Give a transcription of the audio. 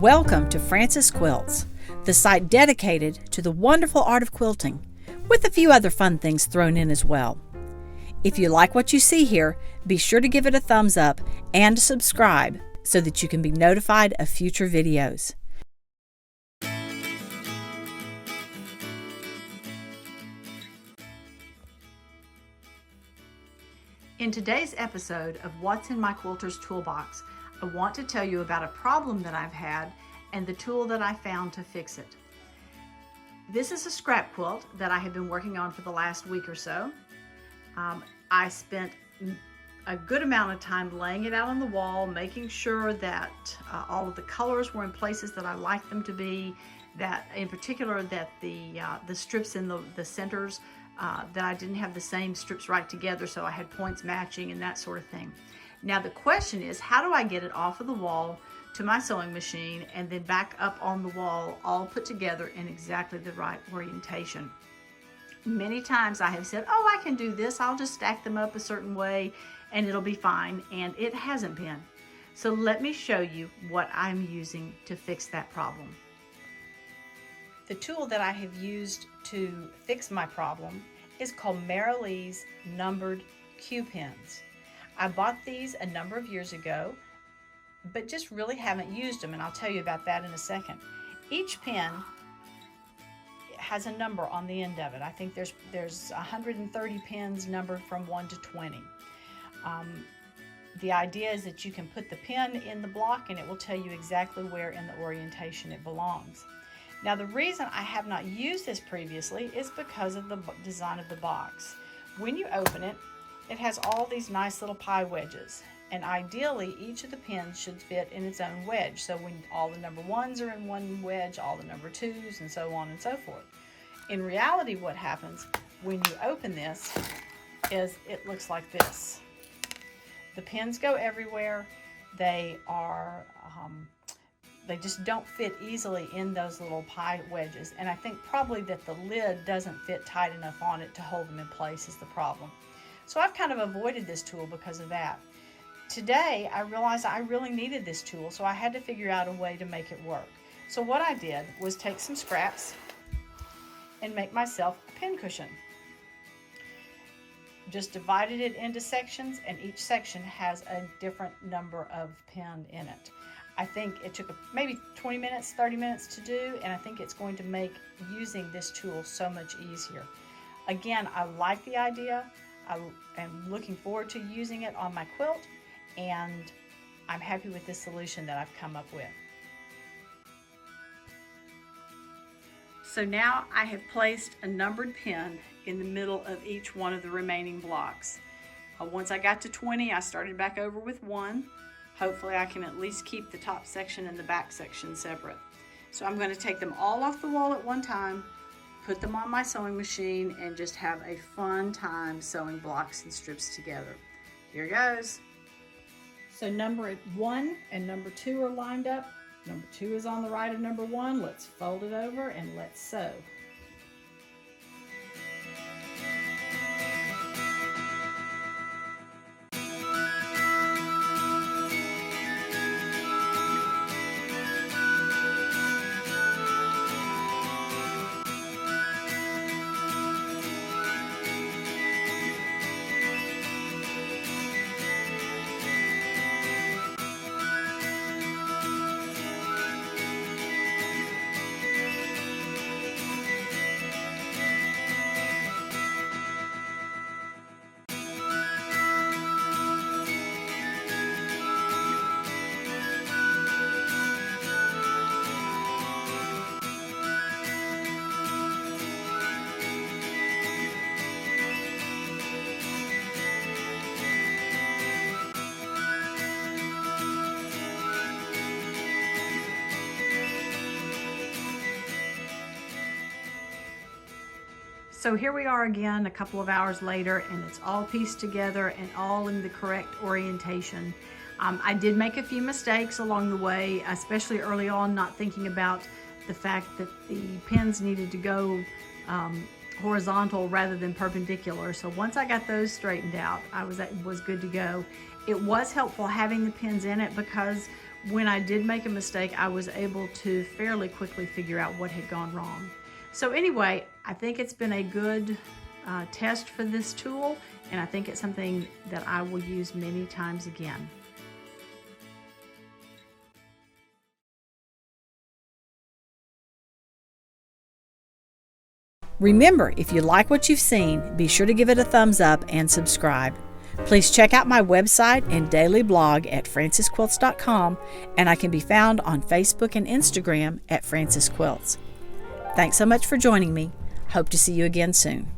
Welcome to Francis Quilts, the site dedicated to the wonderful art of quilting, with a few other fun things thrown in as well. If you like what you see here, be sure to give it a thumbs up and subscribe so that you can be notified of future videos. In today's episode of What's in My Quilter's Toolbox, I want to tell you about a problem that I've had and the tool that I found to fix it. This is a scrap quilt that I have been working on for the last week or so. I spent a good amount of time laying it out on the wall, making sure that all of the colors were in places that I like them to be, that in particular that the strips in the centers, that I didn't have the same strips right together, so I had points matching and that sort of thing. Now the question is, how do I get it off of the wall to my sewing machine and then back up on the wall, all put together in exactly the right orientation? Many times I have said, oh, I can do this, I'll just stack them up a certain way and it'll be fine, and it hasn't been. So let me show you what I'm using to fix that problem. The tool that I have used to fix my problem is called Marilee's numbered Q pins. I bought these a number of years ago, but just really haven't used them, and I'll tell you about that in a second. Each pin has a number on the end of it. I think there's 130 pins numbered from 1 to 20. The idea is that you can put the pin in the block and it will tell you exactly where in the orientation it belongs. Now the reason I have not used this previously is because of the design of the box. When you open it, it has all these nice little pie wedges, and ideally each of the pins should fit in its own wedge. So when all the number ones are in one wedge, all the number twos, and so on and so forth. In reality, what happens when you open this is it looks like this. The pins go everywhere. They just don't fit easily in those little pie wedges, and I think probably that the lid doesn't fit tight enough on it to hold them in place is the problem. So I've kind of avoided this tool because of that. Today I realized I really needed this tool, so I had to figure out a way to make it work. So what I did was take some scraps and make myself a pin cushion. Just divided it into sections, and each section has a different number of pin in it. I think it took maybe 20 minutes, 30 minutes to do, and I think it's going to make using this tool so much easier. Again, I like the idea. I am looking forward to using it on my quilt, and I'm happy with this solution that I've come up with. So now I have placed a numbered pin in the middle of each one of the remaining blocks. Once I got to 20, I started back over with 1. Hopefully I can at least keep the top section and the back section separate. So I'm going to take them all off the wall at one time, put them on my sewing machine, and just have a fun time sewing blocks and strips together. Here goes. So number 1 and number 2 are lined up. Number 2 is on the right of number 1. Let's fold it over and let's sew. So here we are again a couple of hours later, and it's all pieced together and all in the correct orientation. I did make a few mistakes along the way, especially early on, not thinking about the fact that the pins needed to go horizontal rather than perpendicular. So once I got those straightened out, I was good to go. It was helpful having the pins in it because when I did make a mistake, I was able to fairly quickly figure out what had gone wrong. So anyway, I think it's been a good test for this tool, and I think it's something that I will use many times again. Remember, if you like what you've seen, be sure to give it a thumbs up and subscribe. Please check out my website and daily blog at francisquilts.com, and I can be found on Facebook and Instagram at Francis Quilts. Thanks so much for joining me. Hope to see you again soon.